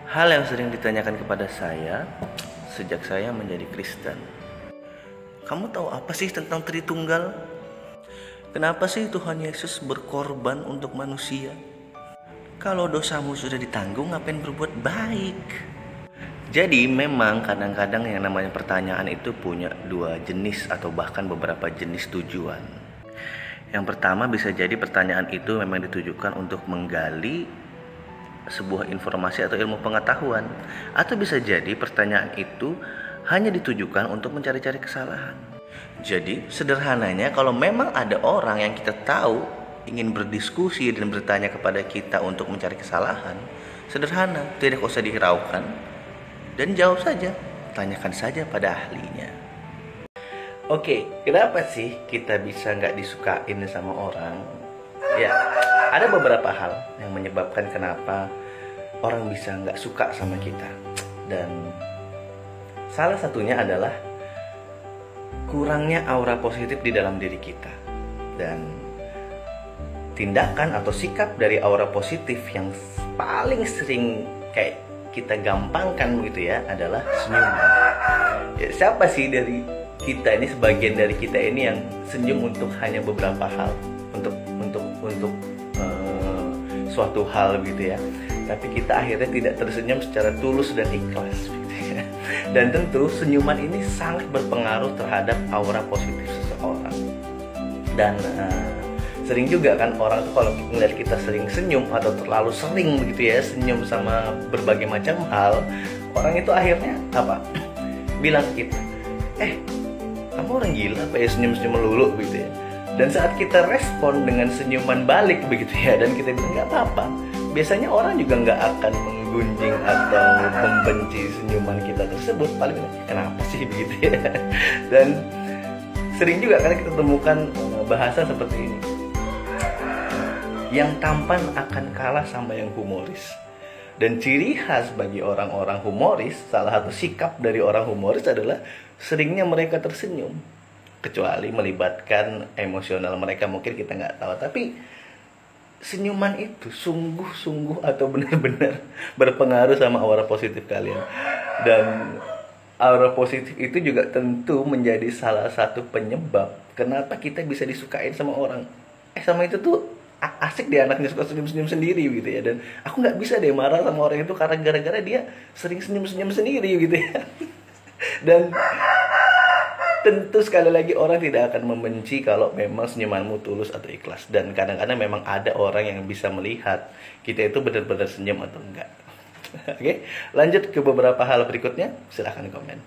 Hal yang sering ditanyakan kepada saya sejak saya menjadi Kristen. Kamu tahu apa sih tentang Tritunggal? Kenapa sih Tuhan Yesus berkorban untuk manusia? Kalau dosamu sudah ditanggung, ngapain berbuat baik? Jadi memang kadang-kadang yang namanya pertanyaan itu punya dua jenis atau bahkan beberapa jenis tujuan. Yang pertama, bisa jadi pertanyaan itu memang ditujukan untuk menggali sebuah informasi atau ilmu pengetahuan, atau bisa jadi pertanyaan itu hanya ditujukan untuk mencari-cari kesalahan. Jadi sederhananya, kalau memang ada orang yang kita tahu ingin berdiskusi dan bertanya kepada kita untuk mencari kesalahan, sederhana, tidak usah dihiraukan dan jawab saja, tanyakan saja pada ahlinya. Oke, kenapa sih kita bisa nggak disukain sama orang? Ya, ada beberapa hal yang menyebabkan kenapa orang bisa nggak suka sama kita. Dan salah satunya adalah kurangnya aura positif di dalam diri kita. Dan tindakan atau sikap dari aura positif yang paling sering kayak kita gampangkan begitu ya adalah senyuman. Ya, siapa sih dari kita ini, sebagian dari kita ini yang senyum untuk hanya beberapa hal, untuk suatu hal gitu ya, tapi kita akhirnya tidak tersenyum secara tulus dan ikhlas gitu ya. Dan tentu senyuman ini sangat berpengaruh terhadap aura positif seseorang. Dan sering juga kan orang tuh kalau melihat kita sering senyum atau terlalu sering begitu ya senyum sama berbagai macam hal, orang itu akhirnya apa? Bilang kita, kamu orang gila apa ya senyum-senyum melulu gitu ya. Dan saat kita respon dengan senyuman balik begitu ya, dan kita bilang nggak apa-apa, biasanya orang juga nggak akan menggunjing atau membenci senyuman kita tersebut. Paling kenapa sih begitu ya. Dan sering juga karena kita temukan bahasa seperti ini, yang tampan akan kalah sama yang humoris. Dan ciri khas bagi orang-orang humoris, salah satu sikap dari orang humoris adalah seringnya mereka tersenyum, kecuali melibatkan emosional mereka, mungkin kita nggak tahu. Tapi senyuman itu sungguh-sungguh atau benar-benar berpengaruh sama aura positif kalian. Dan aura positif itu juga tentu menjadi salah satu penyebab kenapa kita bisa disukain sama orang. Sama itu tuh asik deh anaknya suka senyum-senyum sendiri gitu ya. Dan aku nggak bisa deh marah sama orang itu karena gara-gara dia sering senyum-senyum sendiri gitu ya. Dan tentu sekali lagi orang tidak akan membenci kalau memang senyumanmu tulus atau ikhlas. Dan kadang-kadang memang ada orang yang bisa melihat kita itu benar-benar senyum atau enggak. Oke, lanjut ke beberapa hal berikutnya, silahkan komen.